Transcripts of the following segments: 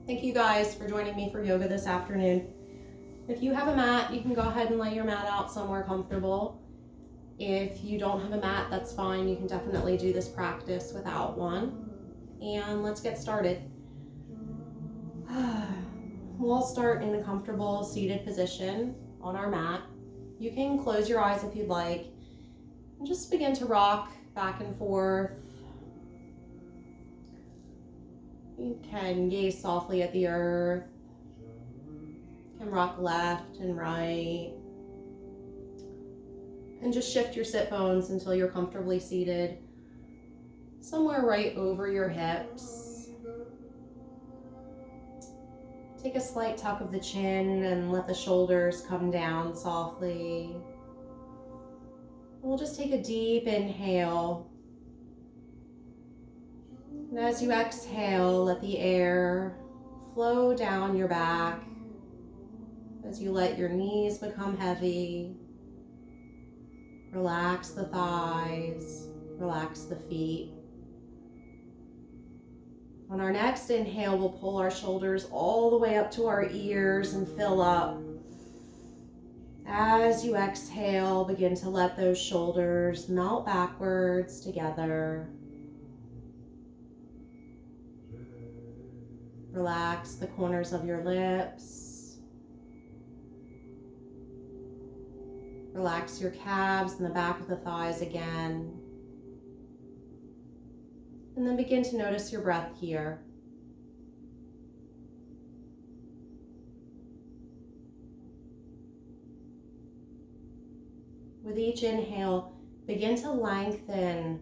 Thank you guys for joining me for yoga this afternoon. If you have a mat, you can go ahead and lay your mat out somewhere comfortable. If you don't have a mat, that's fine. You can definitely do this practice without one. And let's get started. We'll start in a comfortable seated position on our mat. You can close your eyes if you'd like and just begin to rock back and forth. You can gaze softly at the earth. You can rock left and right. And just shift your sit bones until you're comfortably seated somewhere right over your hips. Take a slight tuck of the chin and let the shoulders come down softly. We'll just take a deep inhale. And as you exhale, let the air flow down your back as you let your knees become heavy. Relax the thighs, relax the feet. On our next inhale, we'll pull our shoulders all the way up to our ears and fill up. As you exhale, begin to let those shoulders melt backwards together. Relax the corners of your lips. Relax your calves and the back of the thighs again. And then begin to notice your breath here. With each inhale, begin to lengthen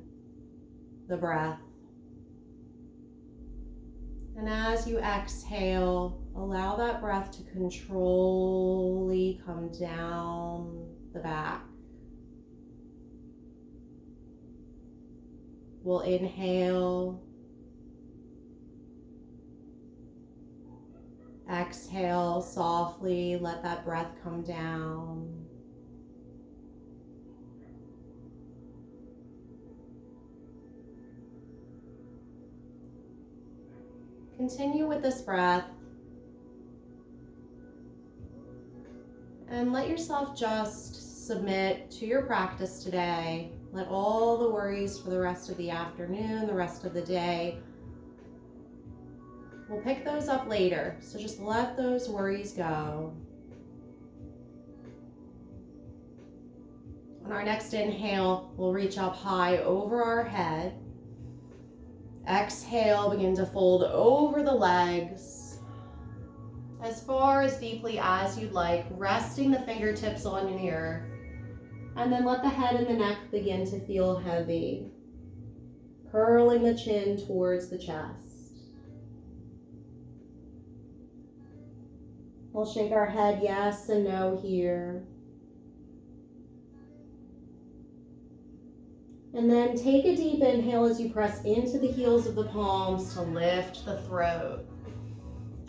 the breath. And as you exhale, allow that breath to controlly come down the back. We'll inhale, exhale softly, let that breath come down. Continue with this breath and let yourself just submit to your practice today. Let all the worries for the rest of the afternoon, the rest of the day, we'll pick those up later. So just let those worries go. On our next inhale, we'll reach up high over our head. Exhale, begin to fold over the legs as far as deeply as you'd like, resting the fingertips on the earth. And then let the head and the neck begin to feel heavy, curling the chin towards the chest. We'll shake our head yes and no here. And then take a deep inhale as you press into the heels of the palms to lift the throat.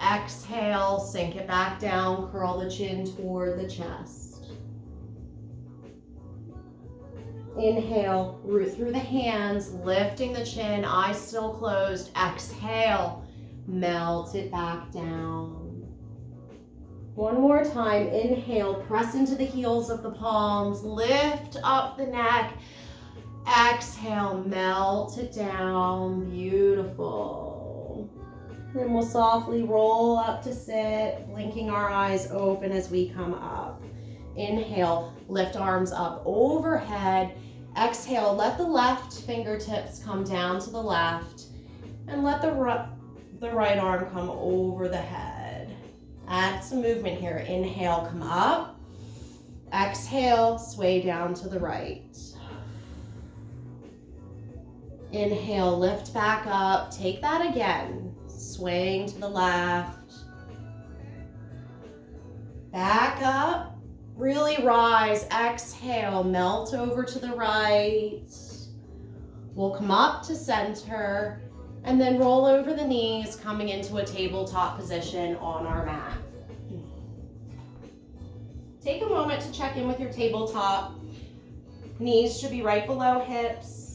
Exhale, sink it back down, curl the chin toward the chest. Inhale, root through the hands, lifting the chin, eyes still closed. Exhale, melt it back down. One more time, inhale, press into the heels of the palms, lift up the neck. Exhale, melt it down, beautiful. Then we'll softly roll up to sit, blinking our eyes open as we come up. Inhale, lift arms up overhead. Exhale, let the left fingertips come down to the left and let the right arm come over the head. Add some movement here. Inhale, come up. Exhale, sway down to the right. Inhale, lift back up. Take that again. Swaying to the left. Back up. Really rise. Exhale, melt over to the right. We'll come up to center and then roll over the knees, coming into a tabletop position on our mat. Take a moment to check in with your tabletop. Knees should be right below hips.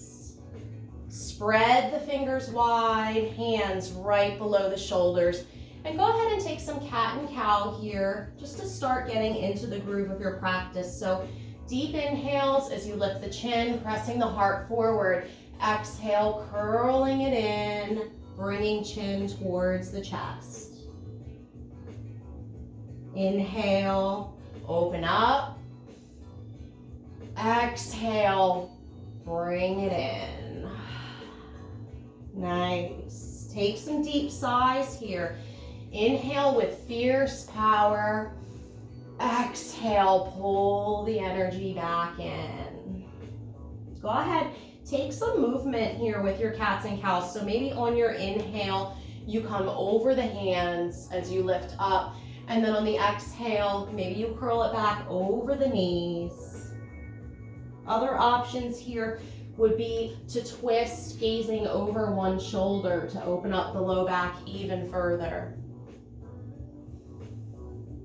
Spread the fingers wide, hands right below the shoulders. And go ahead and take some cat and cow here, just to start getting into the groove of your practice. So deep inhales as you lift the chin, pressing the heart forward. Exhale, curling it in, bringing chin towards the chest. Inhale, open up. Exhale, bring it in. Nice. Take some deep sighs here. Inhale with fierce power. Exhale, pull the energy back in. Go ahead, take some movement here with your cats and cows. So maybe on your inhale, you come over the hands as you lift up. And then on the exhale, maybe you curl it back over the knees. Other options here would be to twist, gazing over one shoulder to open up the low back even further.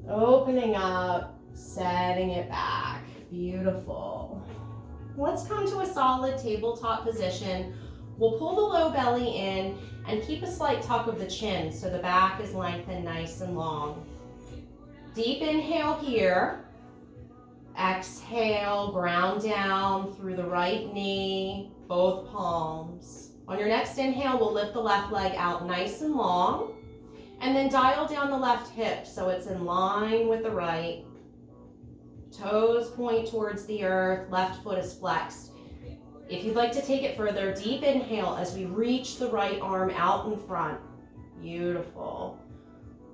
Opening up, setting it back. Beautiful. Let's come to a solid tabletop position. We'll pull the low belly in and keep a slight tuck of the chin so the back is lengthened nice and long. Deep inhale here. Exhale, ground down through the right knee, both palms. On your next inhale, we'll lift the left leg out nice and long, and then dial down the left hip so it's in line with the right. Toes point towards the earth, left foot is flexed. If you'd like to take it further, deep inhale as we reach the right arm out in front. Beautiful.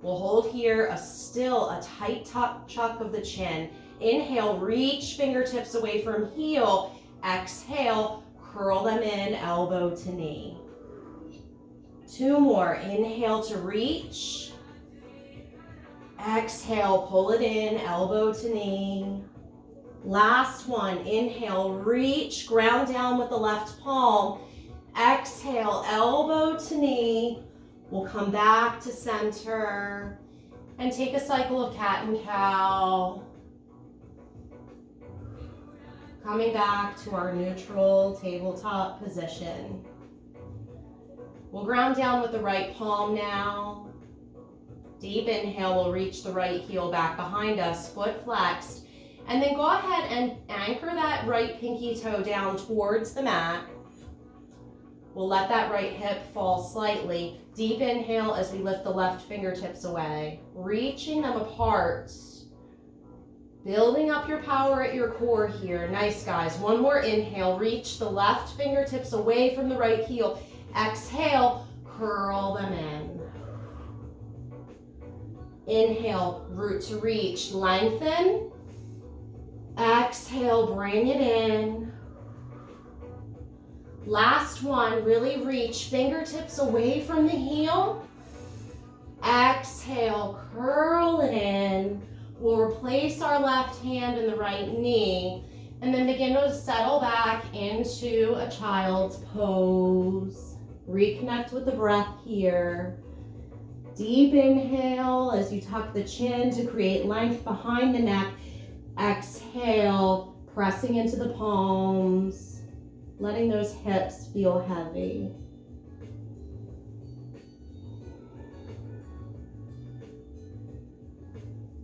We'll hold here, still a tight chuck of the chin. Inhale, reach fingertips away from heel. Exhale, curl them in, elbow to knee. Two more. Inhale to reach. Exhale, pull it in, elbow to knee. Last one. Inhale, reach, ground down with the left palm. Exhale, elbow to knee. We'll come back to center and take a cycle of cat and cow. Coming back to our neutral tabletop position. We'll ground down with the right palm now. Deep inhale, we'll reach the right heel back behind us, foot flexed. And then go ahead and anchor that right pinky toe down towards the mat. We'll let that right hip fall slightly. Deep inhale as we lift the left fingertips away, reaching them apart. Building up your power at your core here. Nice, guys. One more inhale. Reach the left fingertips away from the right heel. Exhale, curl them in. Inhale, root to reach, lengthen. Exhale, bring it in. Last one, really reach, fingertips away from the heel. Exhale, curl it in. We'll replace our left hand in the right knee and then begin to settle back into a child's pose. Reconnect with the breath here. Deep inhale as you tuck the chin to create length behind the neck. Exhale, pressing into the palms, letting those hips feel heavy.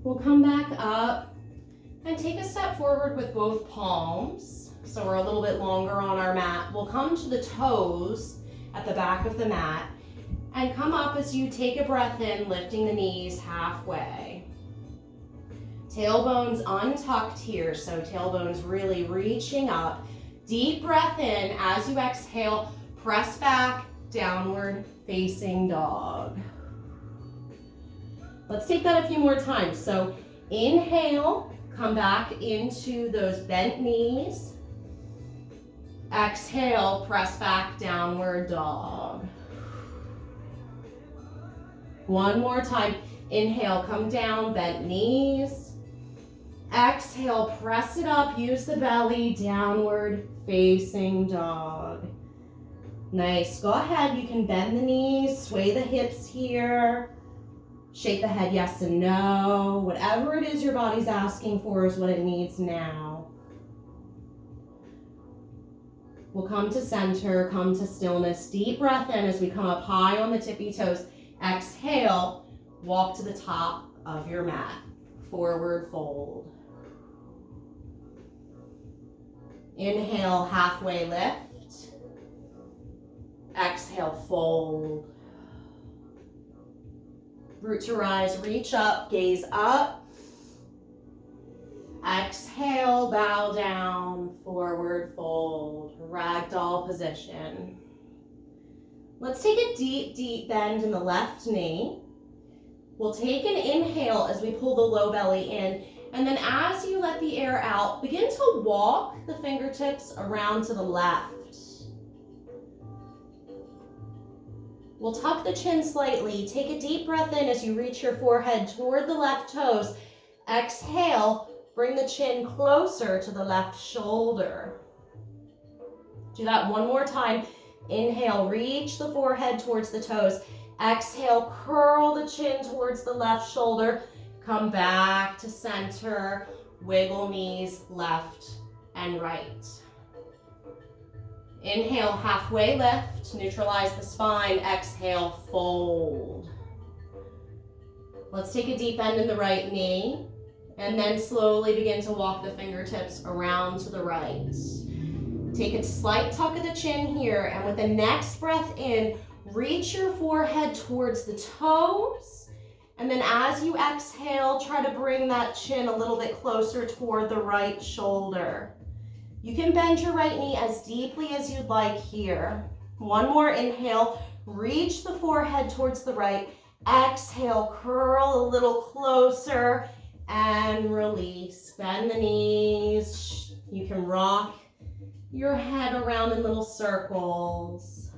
We'll come back up and take a step forward with both palms. So we're a little bit longer on our mat. We'll come to the toes at the back of the mat and come up as you take a breath in, lifting the knees halfway. Tailbones untucked here, so tailbones really reaching up. Deep breath in. As you exhale, press back, downward facing dog. Let's take that a few more times. So inhale, come back into those bent knees. Exhale, press back, downward dog. One more time. Inhale, come down, bent knees. Exhale, press it up, use the belly, downward facing dog. Nice. Go ahead, you can bend the knees, sway the hips here. Shake the head yes and no. Whatever it is your body's asking for is what it needs now. We'll come to center, come to stillness. Deep breath in as we come up high on the tippy toes. Exhale, walk to the top of your mat. Forward fold. Inhale, halfway lift. Exhale, fold. Root to rise, reach up, gaze up. Exhale, bow down, forward fold, ragdoll position. Let's take a deep, deep bend in the left knee. We'll take an inhale as we pull the low belly in, and then as you let the air out, begin to walk the fingertips around to the left. We'll tuck the chin slightly. Take a deep breath in as you reach your forehead toward the left toes. Exhale, bring the chin closer to the left shoulder. Do that one more time. Inhale, reach the forehead towards the toes. Exhale, curl the chin towards the left shoulder. Come back to center. Wiggle knees left and right. Inhale, halfway lift, neutralize the spine. Exhale, fold. Let's take a deep bend in the right knee, and then slowly begin to walk the fingertips around to the right. Take a slight tuck of the chin here, and with the next breath in, reach your forehead towards the toes, and then as you exhale, try to bring that chin a little bit closer toward the right shoulder. You can bend your right knee as deeply as you'd like here. One more inhale, reach the forehead towards the right. Exhale, curl a little closer and release. Bend the knees. You can rock your head around in little circles.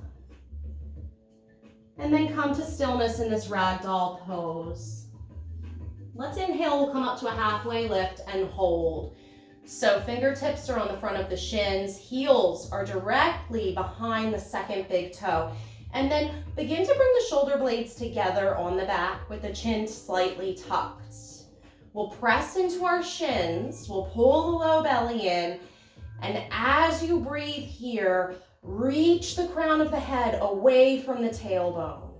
And then come to stillness in this ragdoll pose. Let's inhale, we'll come up to a halfway lift and hold. So fingertips are on the front of the shins, heels are directly behind the second big toe. And then begin to bring the shoulder blades together on the back with the chin slightly tucked. We'll press into our shins, we'll pull the low belly in, and as you breathe here, reach the crown of the head away from the tailbone.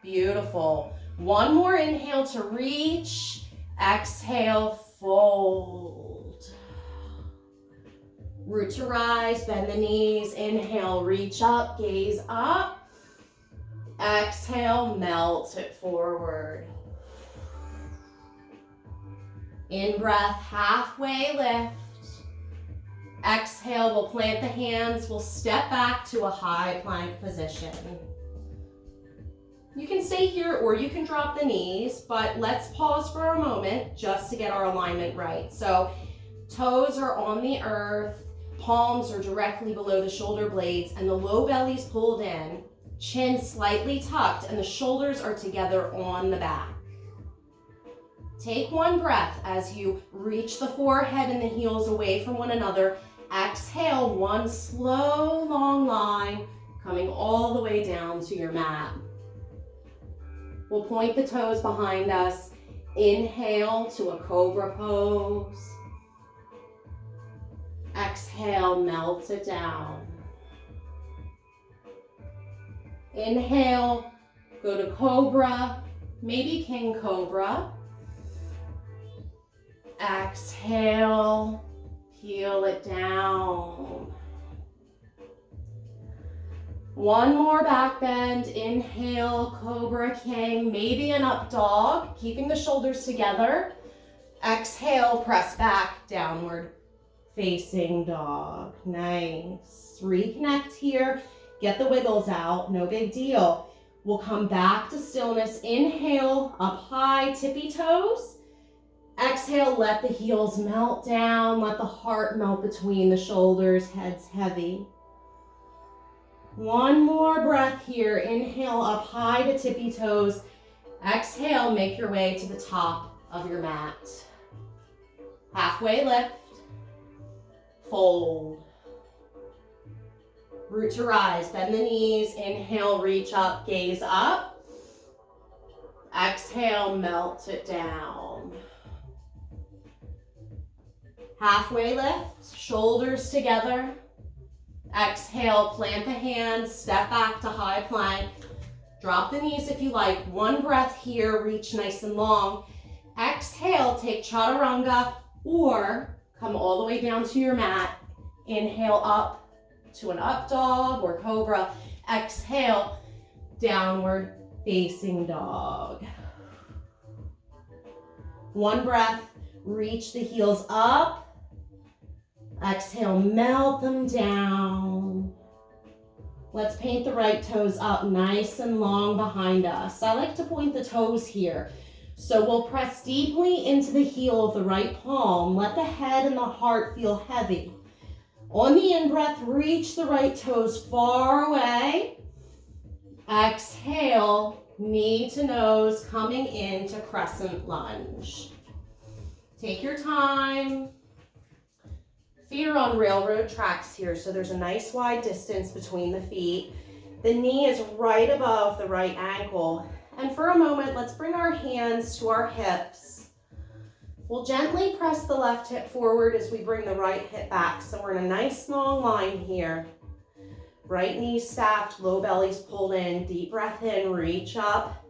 Beautiful. One more inhale to reach, exhale, fold. Root to rise, bend the knees. Inhale, reach up, gaze up. Exhale, melt it forward. In breath, halfway lift. Exhale, we'll plant the hands. We'll step back to a high plank position. You can stay here or you can drop the knees, but let's pause for a moment just to get our alignment right. So toes are on the earth, palms are directly below the shoulder blades, and the low belly's pulled in, chin slightly tucked, and the shoulders are together on the back. Take one breath as you reach the forehead and the heels away from one another. Exhale, one slow, long line coming all the way down to your mat. We'll point the toes behind us. Inhale to a cobra pose. Exhale, melt it down. Inhale, go to cobra, maybe king cobra. Exhale, peel it down. One more back bend. Inhale, cobra king, maybe an up dog, keeping the shoulders together. Exhale, press back, downward facing dog. Nice. Reconnect here. Get the wiggles out. No big deal. We'll come back to stillness. Inhale, up high, tippy toes. Exhale, let the heels melt down. Let the heart melt between the shoulders. Head's heavy. One more breath here. Inhale, up high to tippy toes. Exhale, make your way to the top of your mat. Halfway lift. Fold. Root to rise, bend the knees. Inhale, reach up, gaze up. Exhale, melt it down. Halfway lift, shoulders together. Exhale, plant the hands, step back to high plank. Drop the knees if you like. One breath here, reach nice and long. Exhale, take chaturanga or come all the way down to your mat. Inhale up to an up dog or cobra. Exhale, downward facing dog. One breath, reach the heels up. Exhale, melt them down. Let's paint the right toes up nice and long behind us. I like to point the toes here. So we'll press deeply into the heel of the right palm. Let the head and the heart feel heavy. On the in-breath, reach the right toes far away. Exhale, knee to nose, coming into crescent lunge. Take your time. Feet are on railroad tracks here, so there's a nice wide distance between the feet. The knee is right above the right ankle. And for a moment, let's bring our hands to our hips. We'll gently press the left hip forward as we bring the right hip back. So we're in a nice long line here. Right knee stacked, low belly's pulled in. Deep breath in, reach up,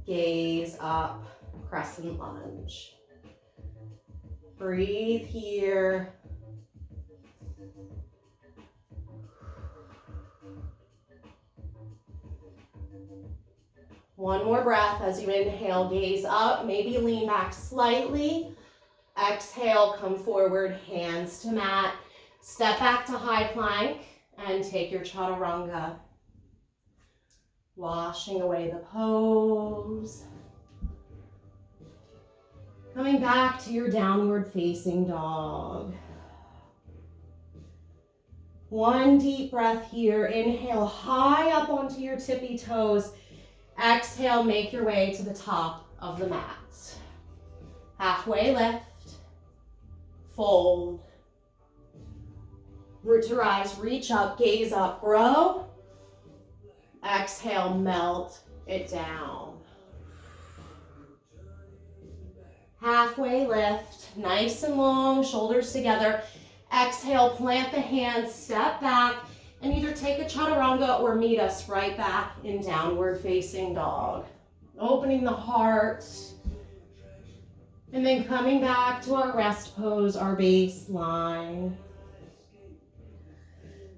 gaze up, crescent lunge. Breathe here. One more breath as you inhale, gaze up, maybe lean back slightly. Exhale, come forward, hands to mat. Step back to high plank and take your chaturanga. Washing away the pose. Coming back to your downward facing dog. One deep breath here. Inhale high up onto your tippy toes. Exhale, make your way to the top of the mat. Halfway lift, fold. Root to rise, reach up, gaze up, grow. Exhale, melt it down. Halfway lift, nice and long, shoulders together. Exhale, plant the hands, step back, and either take a chaturanga or meet us right back in downward facing dog. Opening the heart. And then coming back to our rest pose, our baseline.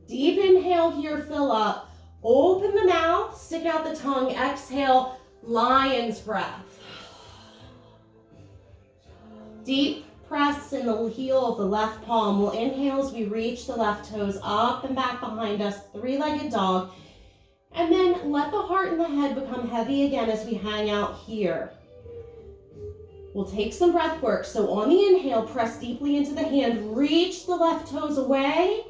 Deep inhale here, fill up. Open the mouth, stick out the tongue. Exhale, lion's breath. Deep press in the heel of the left palm. We'll inhale as we reach the left toes up and back behind us, three-legged dog. And then let the heart and the head become heavy again as we hang out here. We'll take some breath work. So on the inhale, press deeply into the hand, reach the left toes away.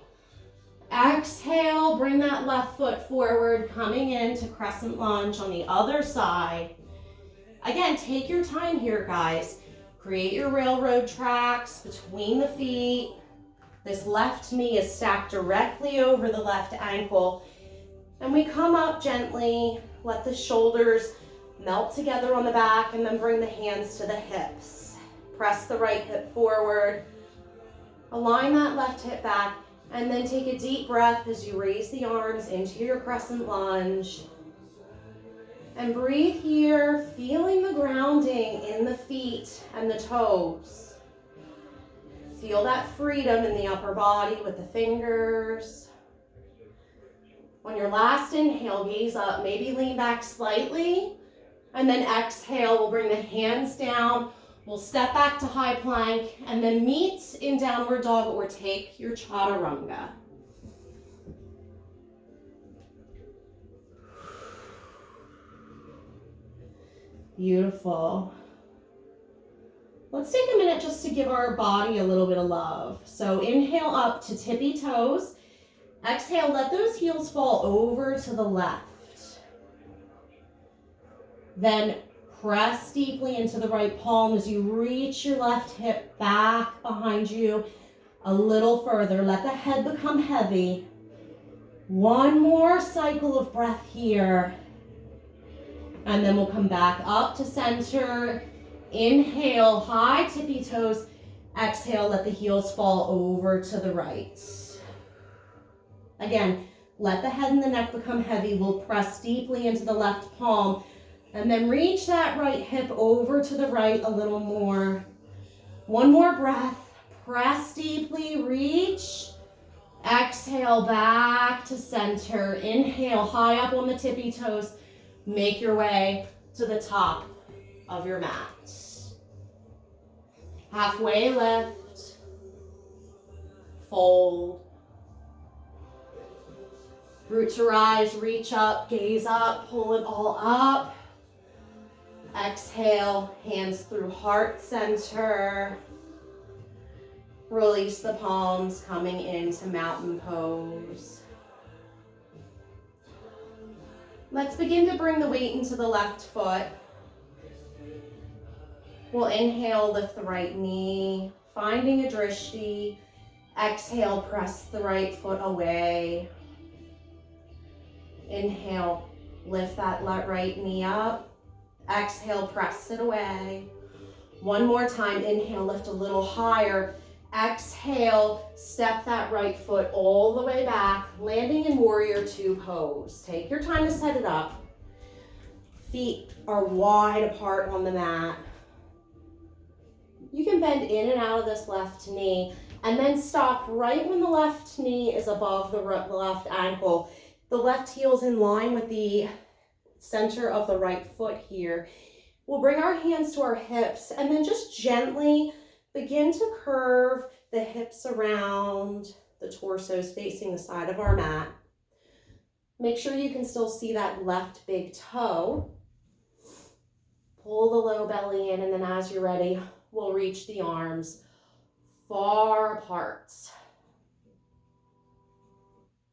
Exhale, bring that left foot forward, coming into crescent lunge on the other side. Again, take your time here, guys. Create your railroad tracks between the feet. This left knee is stacked directly over the left ankle. And we come up gently, let the shoulders melt together on the back, and then bring the hands to the hips. Press the right hip forward. Align that left hip back, and then take a deep breath as you raise the arms into your crescent lunge. And breathe here, feeling the grounding in the feet and the toes. Feel that freedom in the upper body with the fingers. On your last inhale, gaze up, maybe lean back slightly. And then exhale, we'll bring the hands down. We'll step back to high plank and then meet in downward dog or take your chaturanga. Beautiful. Let's take a minute just to give our body a little bit of love. So inhale up to tippy toes. Exhale, let those heels fall over to the left. Then press deeply into the right palm as you reach your left hip back behind you a little further. Let the head become heavy. One more cycle of breath here. And then we'll come back up to center. Inhale, high tippy toes. Exhale, let the heels fall over to the right. Again, let the head and the neck become heavy. We'll press deeply into the left palm and then reach that right hip over to the right a little more. One more breath. Press deeply, reach. Exhale back to center. Inhale high up on the tippy toes. Make your way to the top of your mat. Halfway lift. Fold. Root to rise, reach up, gaze up, pull it all up. Exhale, hands through heart center. Release the palms, coming into mountain pose. Let's begin to bring the weight into the left foot. We'll inhale, lift the right knee, finding a drishti. Exhale, press the right foot away. Inhale, lift that right knee up. Exhale, press it away. One more time, inhale, lift a little higher. Exhale, step that right foot all the way back, landing in warrior two pose. Take your time to set it up. Feet are wide apart on the mat. You can bend in and out of this left knee and then stop right when the left knee is above the left ankle. The left heel's in line with the center of the right foot here. We'll bring our hands to our hips and then just gently begin to curve the hips around, the torsos facing the side of our mat. Make sure you can still see that left big toe. Pull the low belly in, and then as you're ready, we'll reach the arms far apart.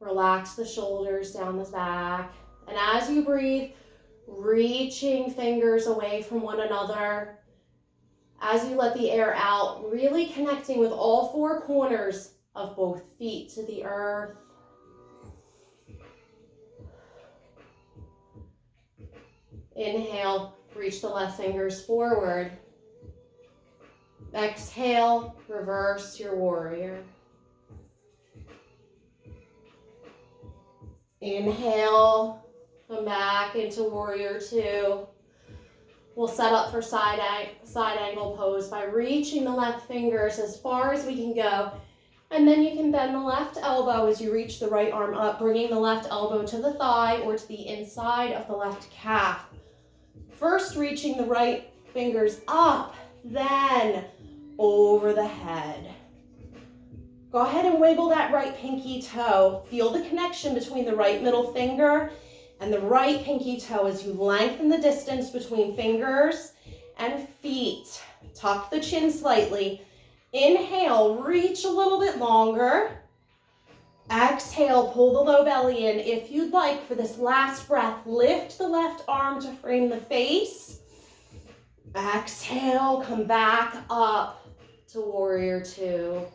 Relax the shoulders down the back. And as you breathe, reaching fingers away from one another. As you let the air out, really connecting with all four corners of both feet to the earth. Inhale, reach the left fingers forward. Exhale, reverse your warrior. Inhale, come back into warrior two. We'll set up for side angle pose by reaching the left fingers as far as we can go. And then you can bend the left elbow as you reach the right arm up, bringing the left elbow to the thigh or to the inside of the left calf. First, reaching the right fingers up, then over the head. Go ahead and wiggle that right pinky toe. Feel the connection between the right middle finger and the right pinky toe as you lengthen the distance between fingers and feet. Tuck the chin slightly. Inhale, reach a little bit longer. Exhale, pull the low belly in. If you'd like, for this last breath, lift the left arm to frame the face. Exhale, come back up to warrior two.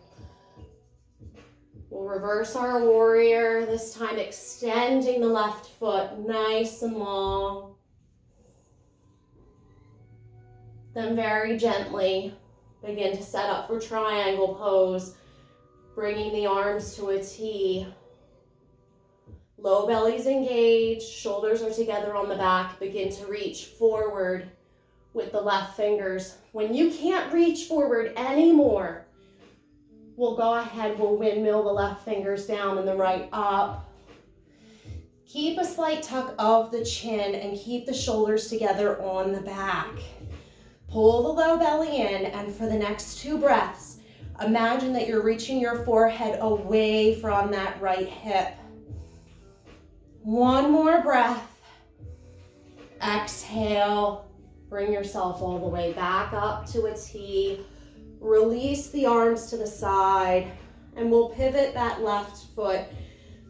We'll reverse our warrior, this time extending the left foot nice and long. Then very gently begin to set up for triangle pose, bringing the arms to a T. Low belly's engaged, shoulders are together on the back. Begin to reach forward with the left fingers. When you can't reach forward anymore, we'll go ahead, we'll windmill the left fingers down and the right up. Keep a slight tuck of the chin and keep the shoulders together on the back. Pull the low belly in, and for the next two breaths, imagine that you're reaching your forehead away from that right hip. One more breath. Exhale, bring yourself all the way back up to a T. Release the arms to the side, and we'll pivot that left foot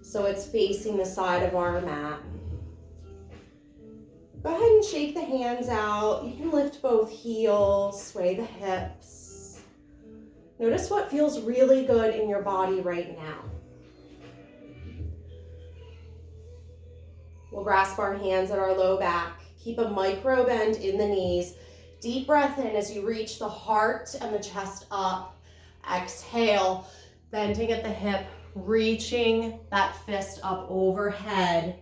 so it's facing the side of our mat. Go ahead and shake the hands out. You can lift both heels, sway the hips. Notice what feels really good in your body right now. We'll grasp our hands at our low back. Keep a micro bend in the knees. Deep breath in as you reach the heart and the chest up. Exhale, bending at the hip, reaching that fist up overhead,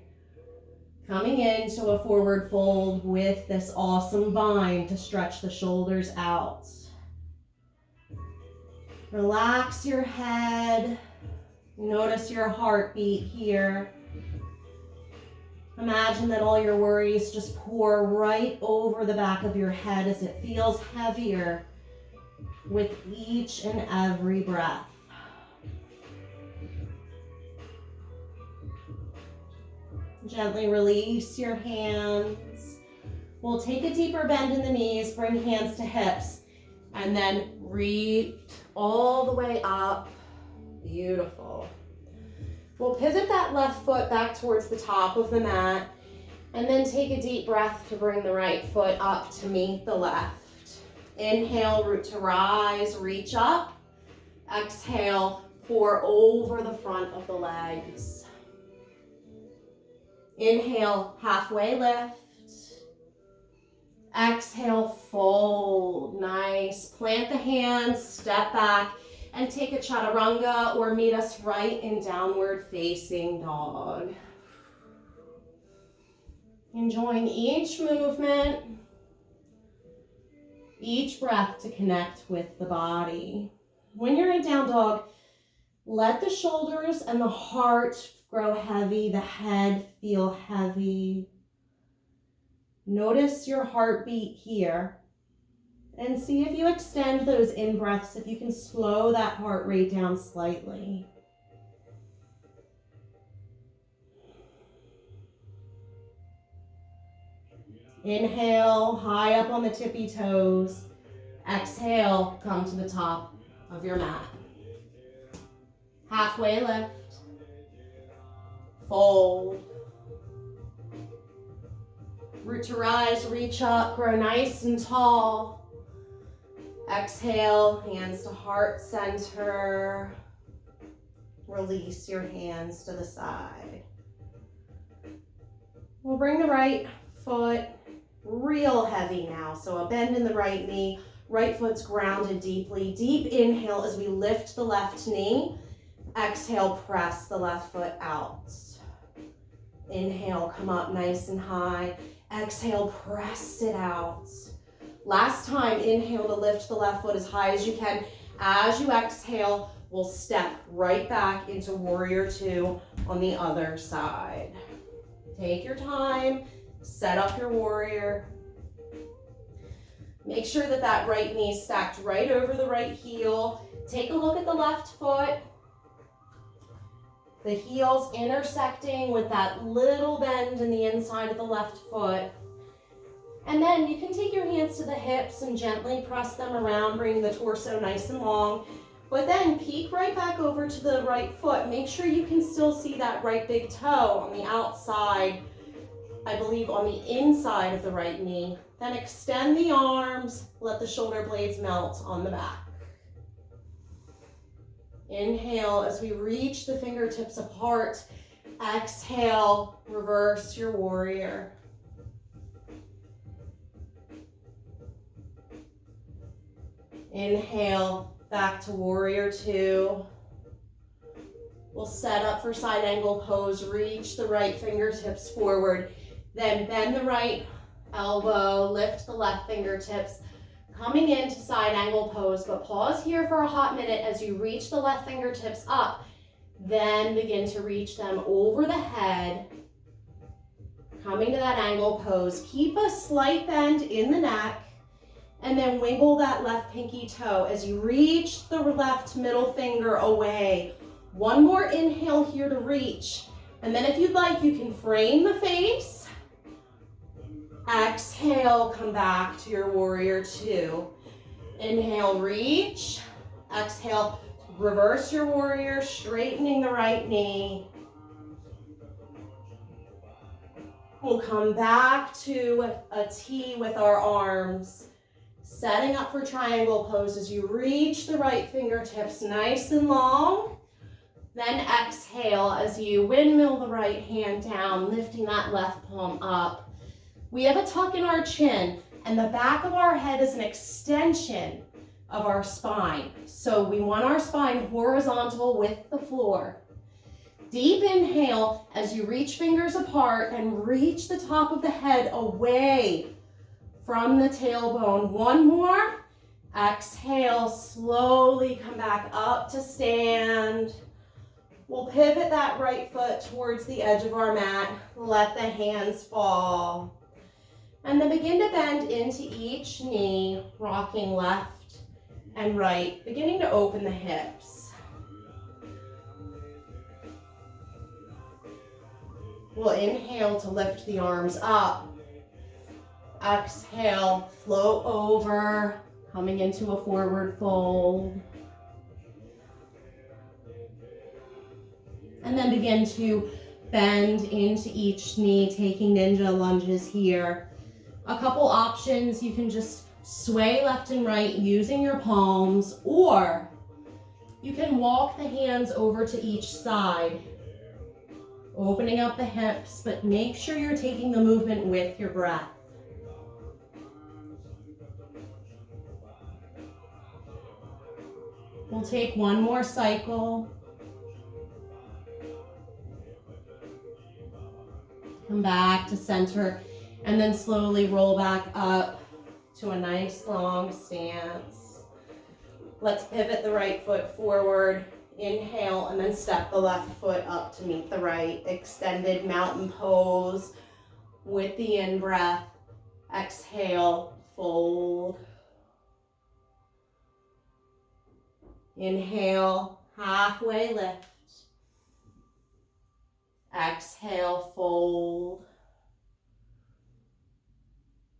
coming into a forward fold with this awesome bind to stretch the shoulders out. Relax your head. Notice your heartbeat here. Imagine that all your worries just pour right over the back of your head as it feels heavier with each and every breath. Gently release your hands. We'll take a deeper bend in the knees, bring hands to hips, and then reach all the way up. Beautiful. We'll pivot that left foot back towards the top of the mat, and then take a deep breath to bring the right foot up to meet the left. Inhale, root to rise, reach up. Exhale, pour over the front of the legs. Inhale, halfway lift. Exhale, fold. Nice. Plant the hands, step back, and take a chaturanga or meet us right in downward facing dog. Enjoying each movement, each breath to connect with the body. When you're in down dog, let the shoulders and the heart grow heavy, the head feel heavy. Notice your heartbeat here and see if you extend those in-breaths, if you can slow that heart rate down slightly. Inhale, high up on the tippy toes. Exhale, come to the top of your mat. Halfway lift. Fold. Root to rise, reach up, grow nice and tall. Exhale, hands to heart center. Release your hands to the side. We'll bring the right foot real heavy now. So a bend in the right knee, right foot's grounded deeply. Deep inhale as we lift the left knee. Exhale, press the left foot out. Inhale, come up nice and high. Exhale, press it out. Last time, inhale to lift the left foot as high as you can. As you exhale, we'll step right back into warrior two on the other side. Take your time, set up your warrior. Make sure that that right knee is stacked right over the right heel. Take a look at the left foot. The heel's intersecting with that little bend in the inside of the left foot. And then you can take your hands to the hips and gently press them around, bringing the torso nice and long. But then peek right back over to the right foot. Make sure you can still see that right big toe on the outside, I believe on the inside of the right knee. Then extend the arms, let the shoulder blades melt on the back. Inhale as we reach the fingertips apart. Exhale, reverse your warrior. Inhale, back to warrior two. We'll set up for side angle pose. Reach the right fingertips forward. Then bend the right elbow, lift the left fingertips. Coming into side angle pose, but pause here for a hot minute as you reach the left fingertips up. Then begin to reach them over the head. Coming to that angle pose. Keep a slight bend in the neck. And then wiggle that left pinky toe as you reach the left middle finger away. One more inhale here to reach. And then if you'd like, you can frame the face. Exhale, come back to your warrior two. Inhale, reach. Exhale, reverse your warrior, straightening the right knee. We'll come back to a T with our arms. Setting up for triangle pose as you reach the right fingertips nice and long. Then exhale as you windmill the right hand down, lifting that left palm up. We have a tuck in our chin, and the back of our head is an extension of our spine. So we want our spine horizontal with the floor. Deep inhale as you reach fingers apart and reach the top of the head away from the tailbone. One more. Exhale, slowly come back up to stand. We'll pivot that right foot towards the edge of our mat. Let the hands fall. And then begin to bend into each knee, rocking left and right, beginning to open the hips. We'll inhale to lift the arms up. Exhale, float over, coming into a forward fold. And then begin to bend into each knee, taking ninja lunges here. A couple options, you can just sway left and right using your palms, or you can walk the hands over to each side, opening up the hips, but make sure you're taking the movement with your breath. We'll take one more cycle. Come back to center and then slowly roll back up to a nice long stance. Let's pivot the right foot forward. Inhale and then step the left foot up to meet the right. Extended mountain pose with the in-breath. Exhale, fold. Inhale, halfway lift. Exhale, fold.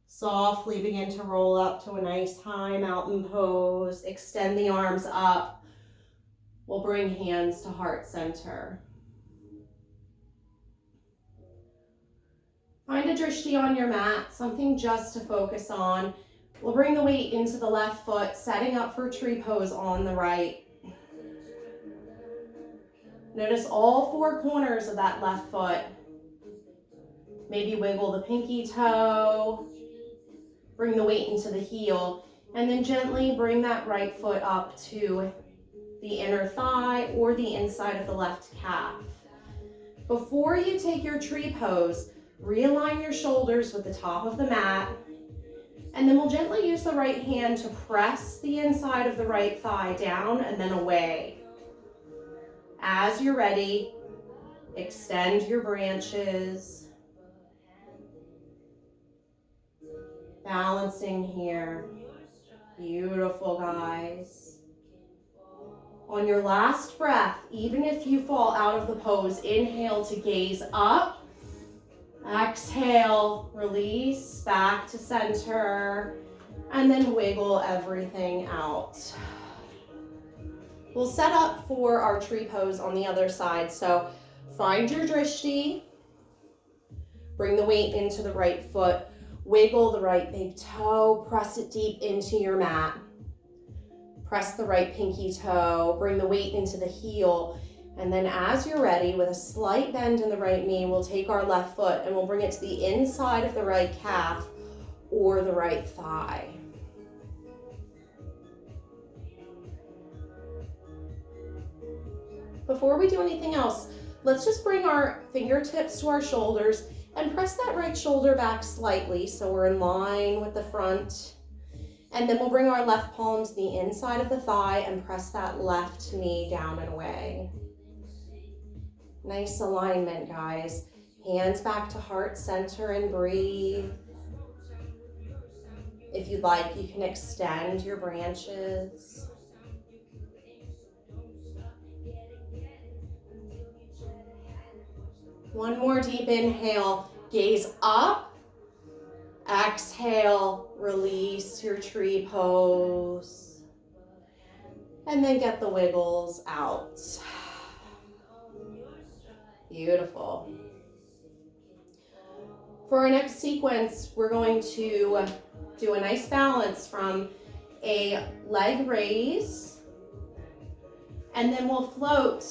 Softly begin to roll up to a nice high mountain pose. Extend the arms up. We'll bring hands to heart center. Find a drishti on your mat, something just to focus on. We'll bring the weight into the left foot, setting up for tree pose on the right. Notice all four corners of that left foot. Maybe wiggle the pinky toe. Bring the weight into the heel. And then gently bring that right foot up to the inner thigh or the inside of the left calf. Before you take your tree pose, realign your shoulders with the top of the mat. And then we'll gently use the right hand to press the inside of the right thigh down and then away. As you're ready, extend your branches. Balancing here. Beautiful, guys. On your last breath, even if you fall out of the pose, inhale to gaze up. Exhale, release, back to center, and then wiggle everything out. We'll set up for our tree pose on the other side. So find your drishti, bring the weight into the right foot, wiggle the right big toe, press it deep into your mat. Press the right pinky toe, bring the weight into the heel, and then as you're ready, with a slight bend in the right knee, we'll take our left foot and we'll bring it to the inside of the right calf or the right thigh. Before we do anything else, let's just bring our fingertips to our shoulders and press that right shoulder back slightly so we're in line with the front. And then we'll bring our left palm to the inside of the thigh and press that left knee down and away. Nice alignment, guys. Hands back to heart center and breathe. If you'd like, you can extend your branches. One more deep inhale, gaze up. Exhale, release your tree pose. And then get the wiggles out. Beautiful. For our next sequence, we're going to do a nice balance from a leg raise, and then we'll float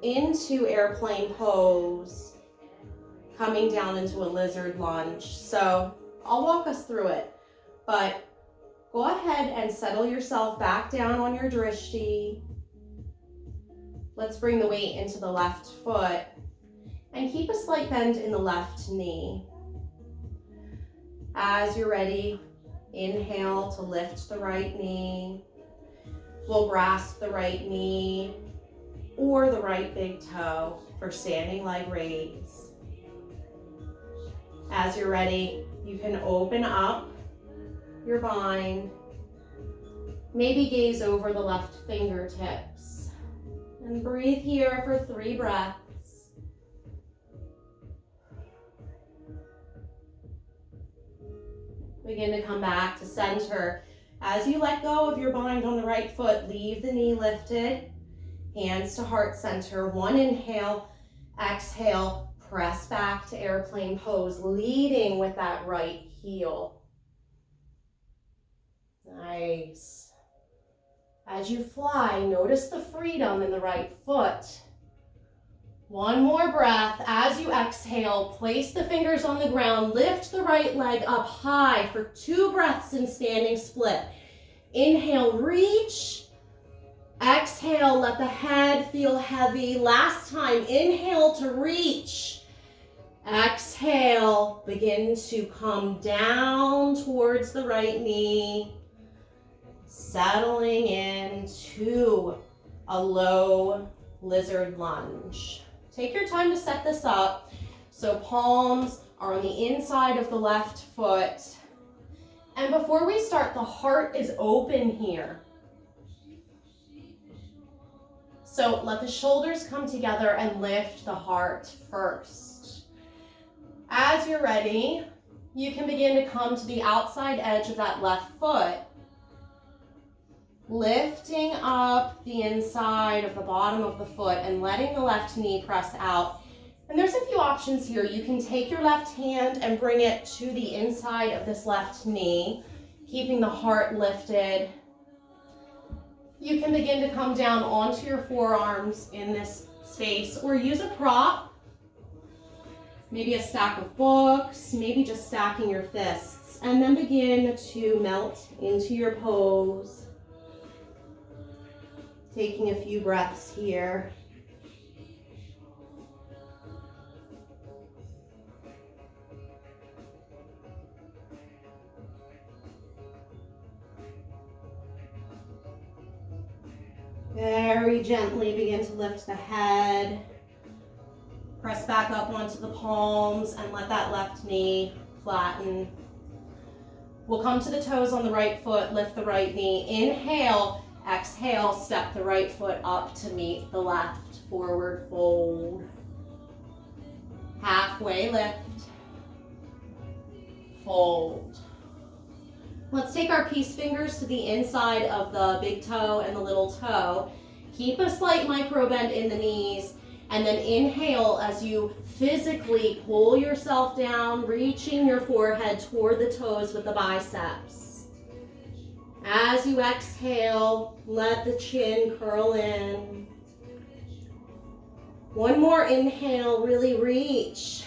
into airplane pose, coming down into a lizard lunge. So I'll walk us through it, but go ahead and settle yourself back down on your drishti. Let's bring the weight into the left foot and keep a slight bend in the left knee. As you're ready, inhale to lift the right knee. We'll grasp the right knee or the right big toe for standing leg raise. As you're ready, you can open up your bind. Maybe gaze over the left fingertips. And breathe here for 3 breaths. Begin to come back to center. As you let go of your bind on the right foot, leave the knee lifted. Hands to heart center. 1 inhale, exhale, press back to airplane pose, leading with that right heel. Nice. As you fly, notice the freedom in the right foot. 1 more breath. As you exhale, place the fingers on the ground, lift the right leg up high for 2 breaths in standing split. Inhale, reach. Exhale, let the head feel heavy. Last time, inhale to reach. Exhale, begin to come down towards the right knee, settling into a low lizard lunge. Take your time to set this up. So palms are on the inside of the left foot. And before we start, the heart is open here. So let the shoulders come together and lift the heart first. As you're ready, you can begin to come to the outside edge of that left foot, lifting up the inside of the bottom of the foot and letting the left knee press out. And there's a few options here. You can take your left hand and bring it to the inside of this left knee, keeping the heart lifted. You can begin to come down onto your forearms in this space or use a prop, maybe a stack of books, maybe just stacking your fists, and then begin to melt into your pose. Taking a few breaths here. Very gently begin to lift the head. Press back up onto the palms and let that left knee flatten. We'll come to the toes on the right foot, lift the right knee. Inhale, exhale, step the right foot up to meet the left. Forward fold. Halfway lift. Fold. Let's take our peace fingers to the inside of the big toe and the little toe. Keep a slight micro bend in the knees, and then inhale as you physically pull yourself down, reaching your forehead toward the toes with the biceps. As you exhale, let the chin curl in. 1 more inhale, really reach.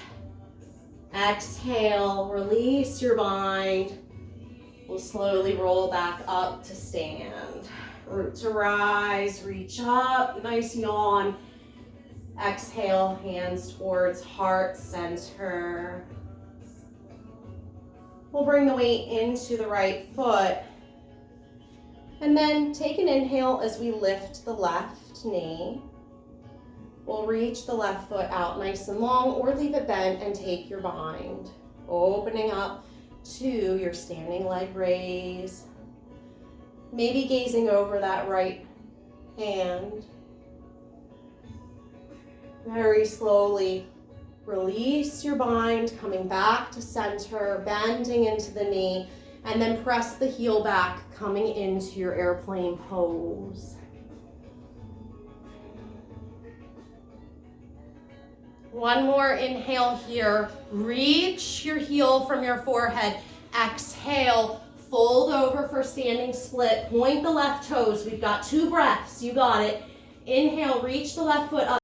Exhale, release your bind. We'll slowly roll back up to stand. Root to rise, reach up, nice yawn. Exhale, hands towards heart center. We'll bring the weight into the right foot. And then take an inhale as we lift the left knee. We'll reach the left foot out nice and long, or leave it bent and take your bind. Opening up to your standing leg raise. Maybe gazing over that right hand. Very slowly release your bind, coming back to center, bending into the knee, and then press the heel back, coming into your airplane pose. One more inhale here. Reach your heel from your forehead. Exhale, fold over for standing split. Point the left toes. We've got 2 breaths. You got it. Inhale, reach the left foot up.